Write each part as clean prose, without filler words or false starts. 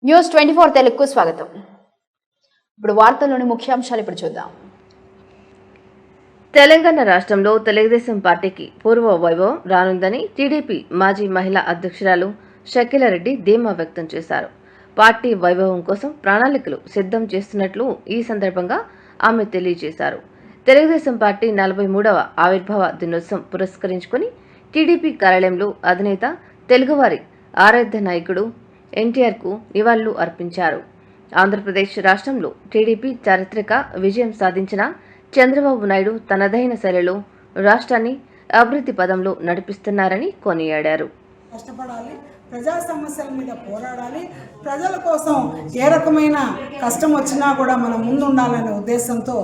News 24 తెలుగుకు స్వాగతం. ఇప్పుడు వార్తల్లోని ముఖ్యాంశాలు ఇప్పుడు చూద్దాం. తెలంగాణ రాష్ట్రంలో తెలుగుదేశం పార్టీకి పూర్వ వైభవం రానుందని టీడీపీ మాజీ మహిళా అధ్యక్షురాలు షకీలారెడ్డి ధీమా వ్యక్తం చేశారు. పార్టీ వైభవం కోసం ప్రణాళికలు సిద్ధం చేస్తున్నట్లు ఈ సందర్భంగా ఆమె తెలియజేశారు. తెలుగుదేశం పార్టీ 43వ ఆవిర్భావ దినోత్సవం పురస్కరించుకుని టీడీపీ కార్యాలయంలో అధినేత తెలుగువారి ఆరాధ్య నాయకుడు ఎన్టీఆర్కు నివాళులు అర్పించారు. ఆంధ్రప్రదేశ్ రాష్ట్రంలో టీడీపీ చారిత్రక విజయం సాధించిన చంద్రబాబు నాయుడు తనదైన శైలిలో రాష్ట్రాన్ని అభివృద్ధి పదంలో నడిపిస్తున్నారని కొనియాడారు. కష్టపడాలి, ప్రజా సమస్యల మీద పోరాడాలి, ప్రజల కోసం ఏ రకమైన కష్టం వచ్చినా కూడా మనం ముందు ఉండాలనే ఉద్దేశంతో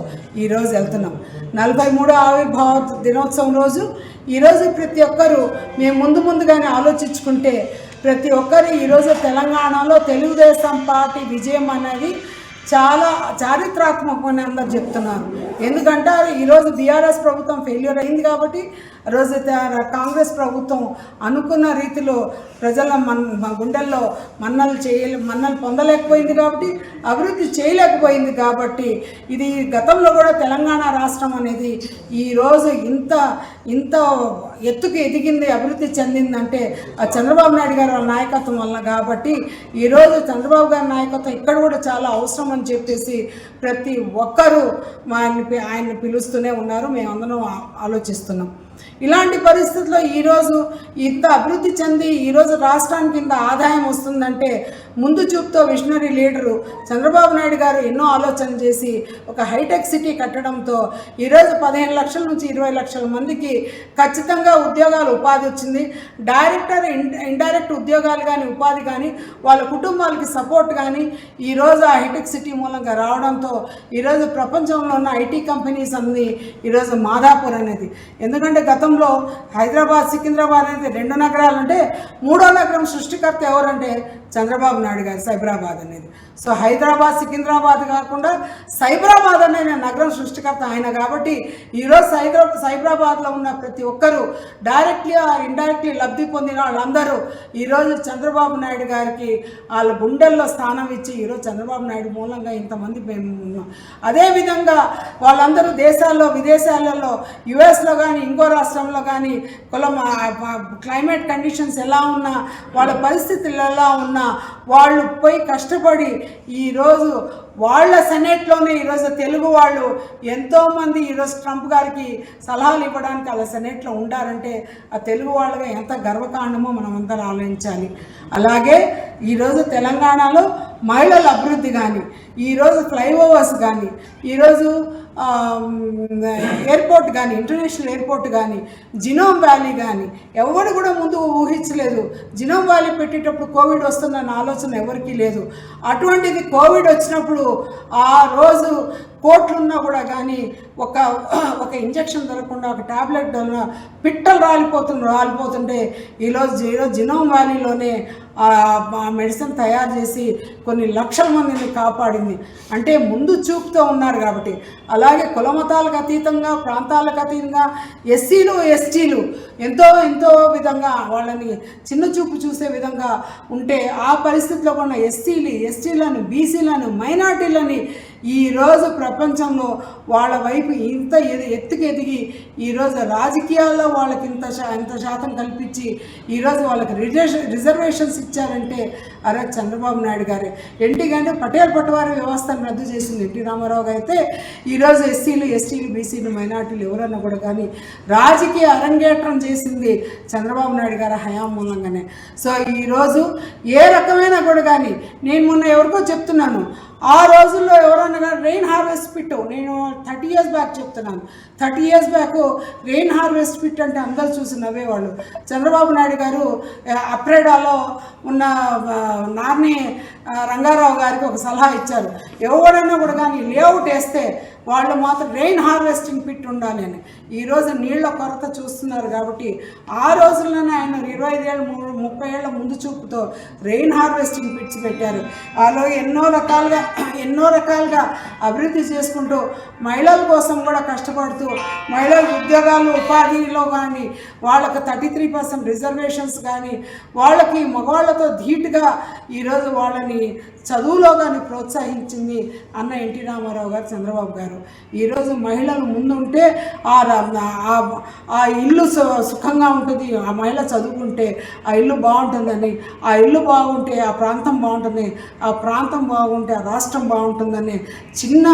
ఈరోజు వెళ్తున్నాం. 43వ ఆవిర్భావ దినోత్సవం రోజు ఈరోజు ప్రతి ఒక్కరూ మేము ముందుగానే ఆలోచించుకుంటే ప్రతి ఒక్కరు ఈరోజు తెలంగాణలో తెలుగుదేశం పార్టీ విజయం అనేది చాలా చారిత్రాత్మకమని అందరు చెప్తున్నారు. ఎందుకంటే ఈరోజు బీఆర్ఎస్ ప్రభుత్వం ఫెయిల్యూర్ అయింది కాబట్టి రోజు కాంగ్రెస్ ప్రభుత్వం అనుకున్న రీతిలో ప్రజల గుండెల్లో మన్నలు పొందలేకపోయింది కాబట్టి, అభివృద్ధి చేయలేకపోయింది కాబట్టి, ఇది గతంలో కూడా తెలంగాణ రాష్ట్రం అనేది ఈరోజు ఇంత ఎత్తుకు ఎదిగింది, అభివృద్ధి చెందిందంటే ఆ చంద్రబాబు నాయుడు గారి వాళ్ళ నాయకత్వం వల్ల. కాబట్టి ఈరోజు చంద్రబాబు గారి నాయకత్వం ఇక్కడ కూడా చాలా అవసరం అని చెప్పేసి ప్రతి ఒక్కరూ ఆయన్ని పిలుస్తూనే ఉన్నారు. మేమందరం ఆలోచిస్తున్నాం. ఇలాంటి పరిస్థితుల్లో ఈరోజు ఇంత అభివృద్ధి చెంది ఈరోజు రాష్ట్రానికి ఇంత ఆదాయం వస్తుందంటే ముందు చూపుతో విజనరీ లీడరు చంద్రబాబు నాయుడు గారు ఎన్నో ఆలోచన చేసి ఒక హైటెక్ సిటీ కట్టడంతో ఈరోజు 15 లక్షల నుంచి 20 లక్షల మందికి ఖచ్చితంగా ఉద్యోగాలు ఉపాధి వచ్చింది. డైరెక్టర్ ఇండైరెక్ట్ ఉద్యోగాలు కానీ ఉపాధి కానీ వాళ్ళ కుటుంబాలకి సపోర్ట్ కానీ ఈరోజు ఆ హైటెక్ సిటీ మూలంగా రావడంతో ఈరోజు ప్రపంచంలో ఉన్న ఐటీ కంపెనీస్ అన్ని ఈరోజు మాదాపూర్ అనేది, ఎందుకంటే గతంలో హైదరాబాద్ సికింద్రాబాద్ అనేది 2 నగరాలు అంటే 3వ నగరం సృష్టికర్త ఎవరంటే చంద్రబాబు నాయుడు గారు, సైబరాబాద్ అనేది. సో హైదరాబాద్ సికింద్రాబాద్ కాకుండా సైబరాబాద్ అనే నగరం సృష్టికర్త ఆయన. కాబట్టి ఈరోజు సైబరాబాద్లో ఉన్న ప్రతి ఒక్కరూ డైరెక్ట్లీ ఇండైరెక్ట్లీ లబ్ధి పొందిన వాళ్ళందరూ ఈరోజు చంద్రబాబు నాయుడు గారికి వాళ్ళ గుండెల్లో స్థానం ఇచ్చి ఈరోజు చంద్రబాబు నాయుడు మూలంగా ఇంతమంది మేము ఉన్నాం. అదేవిధంగా వాళ్ళందరూ విదేశాలలో యుఎస్లో కానీ ఇంకో రాష్ట్రంలో కానీ క్లైమేట్ కండిషన్స్ ఎలా ఉన్నా, వాళ్ళ పరిస్థితులు ఎలా ఉన్నా వాళ్ళు పోయి కష్టపడి ఈరోజు వాళ్ళ సెనేట్లోనే ఈరోజు తెలుగు వాళ్ళు ఎంతోమంది ఈరోజు ట్రంప్ గారికి సలహాలు ఇవ్వడానికి వాళ్ళ సెనేట్లో ఉండారంటే ఆ తెలుగు వాళ్ళగా ఎంత గర్వకాండమో మనం అందరం ఆలోచించాలి. అలాగే ఈరోజు తెలంగాణలో మహిళల అభివృద్ధి కానీ, ఈరోజు ఫ్లైఓవర్స్ కానీ, ఈరోజు ఎయిర్పోర్ట్ కానీ, ఇంటర్నేషనల్ ఎయిర్పోర్ట్ కానీ, జినోమ్ వ్యాలీ కానీ ఎవరు కూడా ముందు ఊహించలేదు. జినోమ్ వ్యాలీ పెట్టేటప్పుడు కోవిడ్ వస్తుందన్న ఆలోచన ఎవరికీ లేదు. అటువంటిది కోవిడ్ వచ్చినప్పుడు ఆ రోజు కోట్లున్నా కూడా కానీ ఒక ఇంజక్షన్ దొరకకుండా, ఒక ట్యాబ్లెట్ పిట్టలు రాలిపోతుంటే ఈరోజు జినోమ్ వ్యాలీలోనే మెడిసిన్ తయారు చేసి కొన్ని లక్షల మందిని కాపాడింది. అంటే ముందు చూపుతూ ఉన్నారు కాబట్టి. అలాగే కులమతాలకు అతీతంగా, ప్రాంతాలకు అతీతంగా ఎస్సీలు ఎస్టీలు ఎంతో విధంగా వాళ్ళని చిన్న చూపు చూసే విధంగా ఉంటే ఆ పరిస్థితిలో ఉన్న ఎస్టీలను, బీసీలను, మైనార్టీలని ఈరోజు ప్రపంచంలో వాళ్ళ వైపు ఇంత ఎత్తుకు ఎదిగి ఈరోజు రాజకీయాల్లో వాళ్ళకి ఇంత శాతం కల్పించి ఈరోజు వాళ్ళకి రిజర్వేషన్స్ ఇచ్చారంటే అరే చంద్రబాబు నాయుడు గారే. ఎందుకంటే పటేల్ పట్టువారి వ్యవస్థను రద్దు చేసింది ఎన్టీ రామారావు గారు అయితే ఈరోజు ఎస్సీలు, ఎస్టీలు, బీసీలు, మైనార్టీలు ఎవరన్నా కూడా కానీ రాజకీయ అరంగేట్రం చేసింది చంద్రబాబు నాయుడు గారి హయాం మూలంగానే. సో ఈరోజు ఏ రకమైన కూడా కానీ నేను మొన్న ఎవరికో చెప్తున్నాను, ఆ రోజుల్లో ఎవరన్నా రెయిన్ హార్వెస్ట్ పిట్, నేను 30 ఇయర్స్ బ్యాక్ చెప్తున్నాను, 30 years back rain harvest pit అంటే అందరూ చూసి నవ్వేవాళ్ళు. చంద్రబాబు నాయుడు గారు అప్రేడాలో ఉన్న నార్ని రంగారావు గారికి ఒక సలహా ఇచ్చారు, ఎవరైనా కూడా కానీ లేఅవుట్ వేస్తే వాళ్ళు మాత్రం రెయిన్ హార్వెస్టింగ్ పిట్ ఉండాలి అని. ఈరోజు నీళ్ల కొరత చూస్తున్నారు కాబట్టి ఆ రోజుల్లోనే ఆయన 25 ఏళ్ళు 30 ఏళ్ళ ముందు చూపుతో రెయిన్ హార్వెస్టింగ్ పిట్స్ పెట్టారు. వాళ్ళు ఎన్నో రకాలుగా అభివృద్ధి చేసుకుంటూ మహిళల కోసం కూడా కష్టపడుతూ మహిళల ఉద్యోగాలు ఉపాధిలో కానీ వాళ్ళకి 33% రిజర్వేషన్స్ కానీ వాళ్ళకి మగవాళ్ళతో ధీటుగా ఈరోజు వాళ్ళని కానీ చదువులో కానీ ప్రోత్సహించింది అన్న ఎన్టీ రామారావు గారు, చంద్రబాబు గారు. ఈరోజు మహిళలు ముందుంటే ఆ ఇల్లు సుఖంగా ఉంటుంది, ఆ మహిళ చదువుకుంటే ఆ ఇల్లు బాగుంటుందని, ఆ ఇల్లు బాగుంటే ఆ ప్రాంతం బాగుంటుంది, ఆ ప్రాంతం బాగుంటే ఆ రాష్ట్రం బాగుంటుందని చిన్న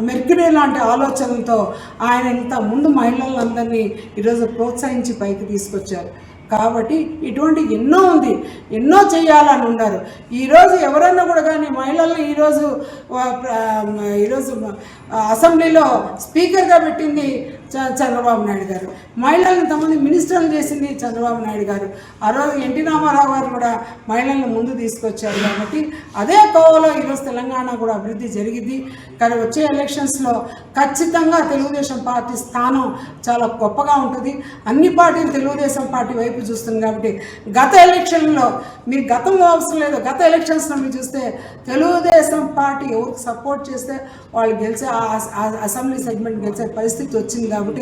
మెర్క్యూరీ లాంటి ఆలోచనలతో ఆయన ఇంత ముందు మహిళలందరినీ ఈరోజు ప్రోత్సహించి పైకి తీసుకొచ్చారు. కాబట్టి ఇటువంటి ఎన్నో చేయాలని ఉన్నారు. ఈరోజు ఎవరైనా కూడా కానీ మహిళల్ని ఈరోజు అసెంబ్లీలో స్పీకర్గా పెట్టింది చంద్రబాబు నాయుడు గారు, మహిళల్ని తమని మినిస్టర్లు చేసింది చంద్రబాబు నాయుడు గారు. ఆ రోజు ఎన్టీ రామారావు గారు కూడా మహిళలను ముందు తీసుకొచ్చారు. కాబట్టి అదే కోవలో ఈరోజు తెలంగాణ కూడా అభివృద్ధి జరిగింది. కానీ వచ్చే ఎలక్షన్స్లో ఖచ్చితంగా తెలుగుదేశం పార్టీ స్థానం చాలా గొప్పగా ఉంటుంది. అన్ని పార్టీలు తెలుగుదేశం పార్టీ వైపు చూస్తుంది. కాబట్టి గత ఎలక్షన్లో మీరు గతం అవసరం లేదు, గత ఎలక్షన్స్లో మీరు చూస్తే తెలుగుదేశం పార్టీ ఎవరికి సపోర్ట్ చేస్తే వాళ్ళు గెలిచే అసెంబ్లీ సెగ్మెంట్ గెలిచే పరిస్థితి వచ్చింది. కాబట్టి